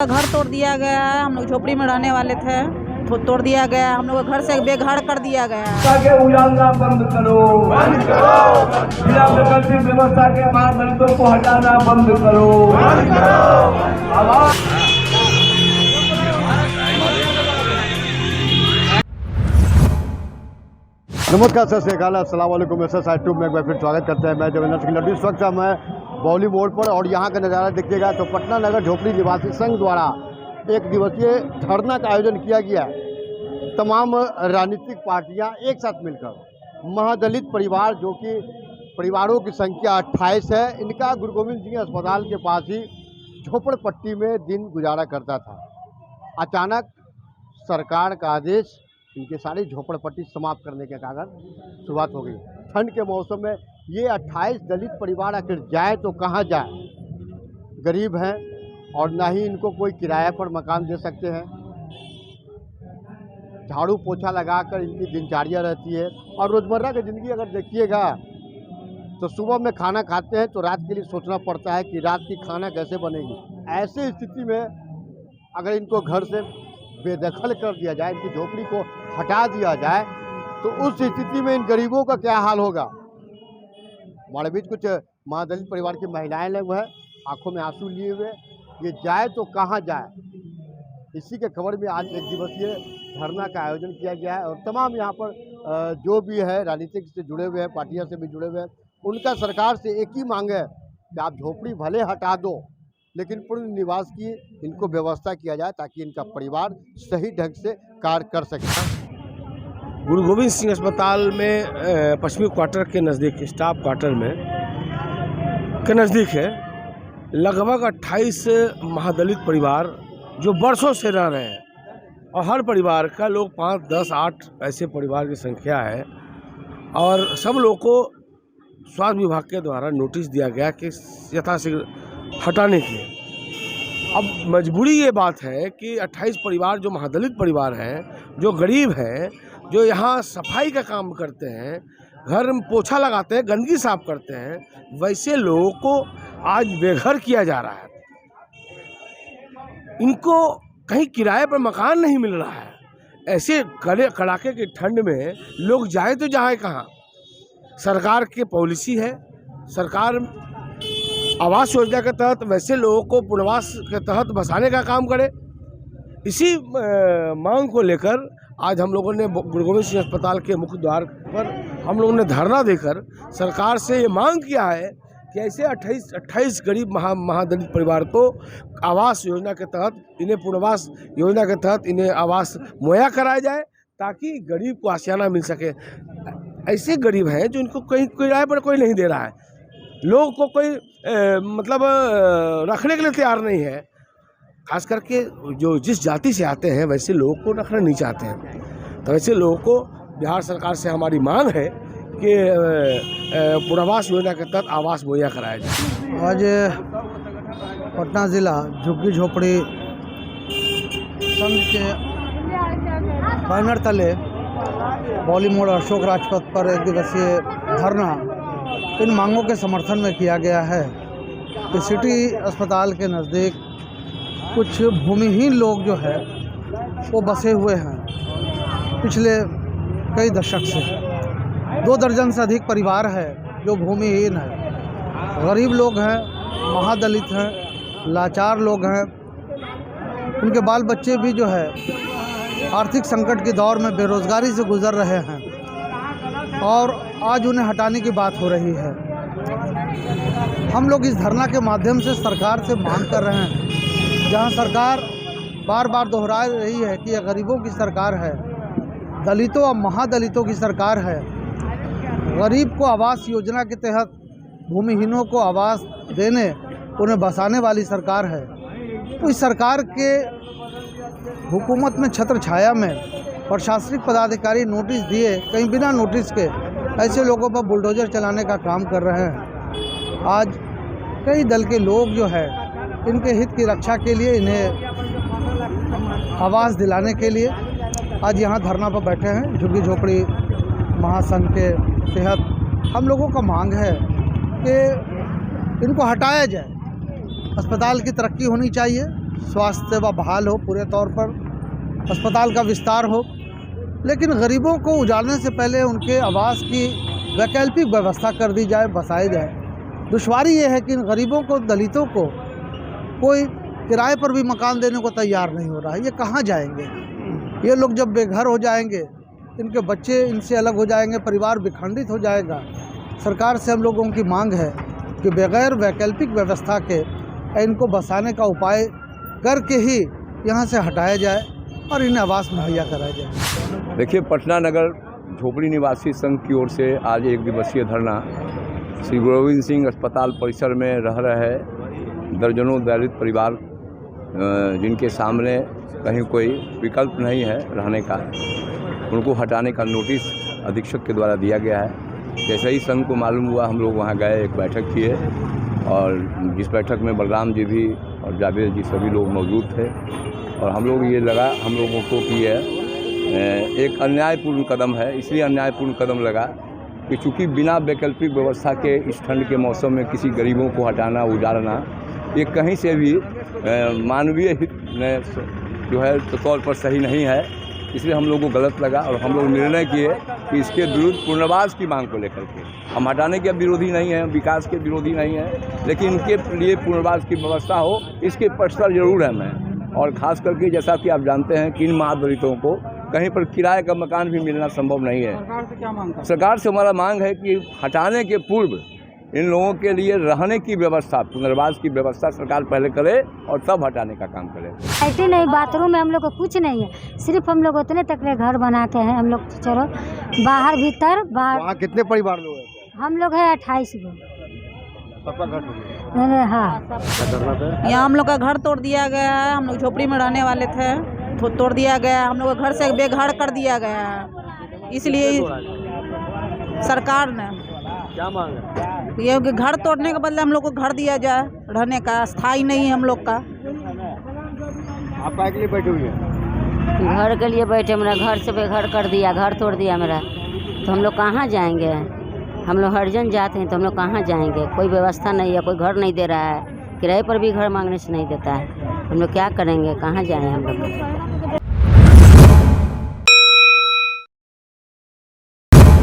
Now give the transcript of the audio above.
घर तोड़ दिया गया है। हम लोग झोपड़ी में रहने वाले थे, तो तोड़ दिया गया। हम लोग घर से बेघर कर दिया गया। के उजालना बंद करो, बंद करो। जिला वैकल्पिक व्यवस्था के मानदंडों को हटाना बंद करो, बंद करो। नमस्कार, सत श्री अकाल, अस्सलाम वालेकुम। SSI में एक बार फिर स्वागत करते हैं। मैं देवेंद्र सिंह लड्डू। इस वक्त मैं बौली मोड़ पर और यहाँ का नज़ारा देखिएगा तो पटना नगर झोपड़ी निवासी संघ द्वारा एक दिवसीय धरना का आयोजन किया गया है। तमाम राजनीतिक पार्टियाँ एक साथ मिलकर महादलित परिवार, जो कि परिवारों की संख्या 28 है, इनका गुरु गोविंद सिंह अस्पताल के पास ही झोपड़पट्टी में दिन गुजारा करता था। अचानक सरकार का आदेश इनके सारी झोपड़पट्टी समाप्त करने के कारण शुरुआत हो गई। ठंड के मौसम में ये 28 दलित परिवार आखिर जाए तो कहाँ जाए? गरीब हैं और ना ही इनको कोई किराए पर मकान दे सकते हैं। झाड़ू पोछा लगाकर इनकी दिनचर्या रहती है। और रोज़मर्रा की ज़िंदगी अगर देखिएगा तो सुबह में खाना खाते हैं तो रात के लिए सोचना पड़ता है कि रात की खाना कैसे बनेगी। ऐसे स्थिति में अगर इनको घर से बेदखल कर दिया जाए, इनकी झोपड़ी को हटा दिया जाए, तो उस स्थिति में इन गरीबों का क्या हाल होगा। हमारे बीच कुछ महादलित परिवार की महिलाएं लोग हैं, आंखों में आंसू लिए हुए, ये जाए तो कहाँ जाए। इसी के खबर में आज एक दिवसीय धरना का आयोजन किया गया है। और तमाम यहाँ पर जो भी है राजनीतिक से जुड़े हुए हैं, पार्टियों से भी जुड़े हुए हैं, उनका सरकार से एक ही मांग है कि आप झोपड़ी भले हटा दो, लेकिन पूर्ण निवास की इनको व्यवस्था किया जाए ताकि इनका परिवार सही ढंग से कार्य कर सके। गुरु गोविंद सिंह अस्पताल में पश्चिमी क्वार्टर के नज़दीक, स्टाफ क्वार्टर में के नज़दीक है, लगभग 28 महादलित परिवार जो वर्षों से रह रहे हैं। और हर परिवार का लोग 5, 10, 8 ऐसे परिवार की संख्या है। और सब लोग को स्वास्थ्य विभाग के द्वारा नोटिस दिया गया कि यथाशीघ्र हटाने की। अब मजबूरी ये बात है कि 28 परिवार जो महादलित परिवार हैं, जो गरीब हैं, जो यहाँ सफाई का काम करते हैं, घर में पोछा लगाते हैं, गंदगी साफ करते हैं, वैसे लोगों को आज बेघर किया जा रहा है। इनको कहीं किराए पर मकान नहीं मिल रहा है। ऐसे कड़ाके की ठंड में लोग जाए तो जाए कहाँ? सरकार की पॉलिसी है, सरकार आवास योजना के तहत वैसे लोगों को पुनर्वास के तहत बसाने का काम करे। इसी मांग को लेकर आज हम लोगों ने गुरु गोविंद सिंह अस्पताल के मुख्य द्वार पर हम लोगों ने धरना देकर सरकार से ये मांग किया है कि ऐसे 28 गरीब महादलित परिवार को आवास योजना के तहत, इन्हें पुनर्वास योजना के तहत इन्हें आवास मुहैया कराया जाए ताकि गरीब को आशियाना मिल सके। ऐसे गरीब हैं जो इनको कहीं किराए पर कोई नहीं दे रहा है, लोग को कोई रखने के लिए तैयार नहीं है। खास करके जो जिस जाति से आते हैं वैसे लोगों को रखना नहीं चाहते हैं। तो वैसे लोगों को बिहार सरकार से हमारी मांग है कि पुनर्वास योजना के तहत आवास मुहैया कराया जाए। आज पटना ज़िला झुग्गी झोपड़ी संघ के बैनर तले बौली मोड़ अशोक राजपथ पर एक दिवसीय धरना इन मांगों के समर्थन में किया गया है कि सिटी अस्पताल के नज़दीक कुछ भूमिहीन लोग जो है वो बसे हुए हैं पिछले कई दशक से। 2 दर्जन से अधिक परिवार है जो भूमिहीन है, गरीब लोग हैं, महादलित हैं, लाचार लोग हैं। उनके बाल बच्चे भी जो है आर्थिक संकट के दौर में बेरोज़गारी से गुजर रहे हैं और आज उन्हें हटाने की बात हो रही है। हम लोग इस धरना के माध्यम से सरकार से मांग कर रहे हैं, जहां सरकार बार बार दोहरा रही है कि यह गरीबों की सरकार है, दलितों और महादलितों की सरकार है, गरीब को आवास योजना के तहत भूमिहीनों को आवास देने, उन्हें बसाने वाली सरकार है। तो इस सरकार के हुकूमत में छत्र छाया में प्रशासनिक पदाधिकारी नोटिस दिए कहीं बिना नोटिस के ऐसे लोगों पर बुलडोजर चलाने का काम कर रहे हैं। आज कई दल के लोग जो है इनके हित की रक्षा के लिए, इन्हें आवास दिलाने के लिए आज यहाँ धरना पर बैठे हैं। झुग्गी झोपड़ी महासंघ के तहत हम लोगों का मांग है कि इनको हटाया जाए। अस्पताल की तरक्की होनी चाहिए, स्वास्थ्य सेवा बहाल हो, पूरे तौर पर अस्पताल का विस्तार हो, लेकिन गरीबों को उजाड़ने से पहले उनके आवास की वैकल्पिक व्यवस्था कर दी जाए, बसाई जाए। दुश्वारी ये है कि इन गरीबों को, दलितों को कोई किराए पर भी मकान देने को तैयार नहीं हो रहा है। ये कहाँ जाएंगे? ये लोग जब बेघर हो जाएंगे, इनके बच्चे इनसे अलग हो जाएंगे, परिवार विखंडित हो जाएगा। सरकार से हम लोगों की मांग है कि बगैर वैकल्पिक व्यवस्था के इनको बसाने का उपाय करके ही यहाँ से हटाया जाए और इन्हें आवास मुहैया कराया जाए। देखिए, पटना नगर झोपड़ी निवासी संघ की ओर से आज एक दिवसीय धरना श्री गोविंद सिंह अस्पताल परिसर में रह रहे दर्जनों दलित परिवार जिनके सामने कहीं कोई विकल्प नहीं है रहने का, उनको हटाने का नोटिस अधीक्षक के द्वारा दिया गया है। जैसे ही संघ को मालूम हुआ, हम लोग वहाँ गए, एक बैठक किए और जिस बैठक में बलराम जी भी और जावेद जी सभी लोग मौजूद थे और हम लोगों को कि यह एक अन्यायपूर्ण कदम है। इसलिए अन्यायपूर्ण कदम लगा कि चूँकि बिना वैकल्पिक व्यवस्था के इस ठंड के मौसम में किसी गरीबों को हटाना, उजाड़ना, ये कहीं से भी मानवीय हित में जो है तो तौर पर सही नहीं है। इसलिए हम लोग को गलत लगा और हम लोग निर्णय किए कि इसके विरुद्ध पुनर्वास की मांग को लेकर के हम हटाने के विरोधी नहीं हैं, विकास के विरोधी नहीं हैं, लेकिन इनके लिए पुनर्वास की व्यवस्था हो, इसके पक्ष पर जरूर है मैं। और ख़ास करके जैसा कि आप जानते हैं कि इन महादलितों को कहीं पर किराए का मकान भी मिलना संभव नहीं है। सरकार से क्या मांग? सरकार से हमारा मांग है कि हटाने के पूर्व इन लोगों के लिए रहने की व्यवस्था, पुनर्वास की व्यवस्था सरकार पहले करे और तब हटाने का काम करे। ऐसे नहीं, बाथरूम में हम लोग को कुछ नहीं है, सिर्फ हम लोग उतने तक के घर बनाते हैं। हम लोग चलो बाहर भीतर बाहर। वहाँ कितने परिवार लोग हैं? हम लोग है 28 गो। सबका घर? हाँ, यहाँ हम लोग का घर तोड़ दिया गया है। हम लोग झोपड़ी में रहने वाले थे, तो तोड़ दिया गया। हम लोग घर से बेघर कर दिया गया है। इसलिए सरकार ने क्या मांग है? ये कि घर तोड़ने के बदले हम लोग को घर दिया जाए रहने का। स्थायी नहीं है हम लोग का। आप काहे के लिए बैठे हुए हैं? घर के लिए बैठे, मेरा घर से बेघर कर दिया, घर तोड़ दिया मेरा, तो हम लोग कहाँ जाएंगे? हम लोग हरिजन जाते हैं तो हम लोग कहाँ जाएंगे? कोई व्यवस्था नहीं है, कोई घर नहीं दे रहा है, किराए पर भी घर मांगने से नहीं देता है। हम लोग क्या करेंगे? कहाँ जाएं हम लोग?